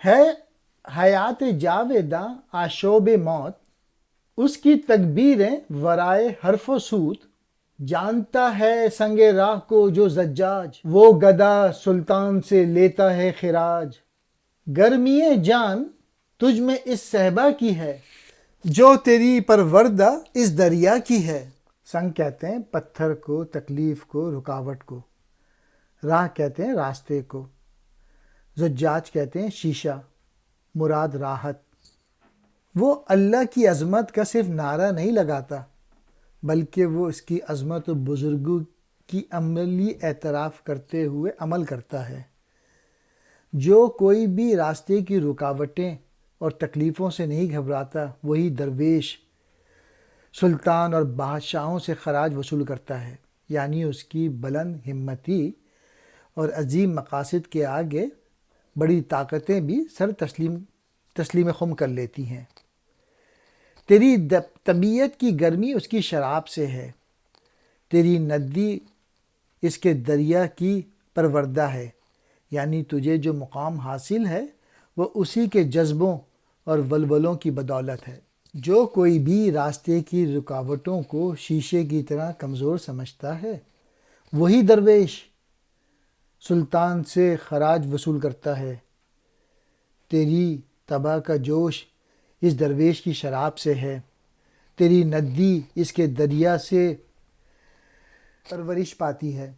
ہے حیات جاویداں آشوب موت، اس کی تکبیریں ورائے حرف و صوت، جانتا ہے سنگ راہ کو جو زجاج، وہ گدا سلطان سے لیتا ہے خراج۔ گرمی جان تجھ میں اس صحبا کی ہے، جو تیری پروردہ اس دریا کی ہے۔ سنگ کہتے ہیں پتھر کو، تکلیف کو، رکاوٹ کو۔ راہ کہتے ہیں راستے کو۔ زجاج کہتے ہیں شیشہ، مراد راحت۔ وہ اللہ کی عظمت کا صرف نعرہ نہیں لگاتا، بلکہ وہ اس کی عظمت و بزرگی کی عملی اعتراف کرتے ہوئے عمل کرتا ہے۔ جو کوئی بھی راستے کی رکاوٹیں اور تکلیفوں سے نہیں گھبراتا، وہی درویش سلطان اور بادشاہوں سے خراج وصول کرتا ہے، یعنی اس کی بلند ہمتی اور عظیم مقاصد کے آگے بڑی طاقتیں بھی سر تسلیم خم کر لیتی ہیں۔ تیری طبیعت کی گرمی اس کی شراب سے ہے، تیری ندی اس کے دریا کی پروردہ ہے، یعنی تجھے جو مقام حاصل ہے وہ اسی کے جذبوں اور ولولوں کی بدولت ہے۔ جو کوئی بھی راستے کی رکاوٹوں کو شیشے کی طرح کمزور سمجھتا ہے، وہی درویش سلطان سے خراج وصول کرتا ہے۔ تیری طبع کا جوش اس درویش کی شراب سے ہے، تیری ندی اس کے دریا سے پرورش پاتی ہے۔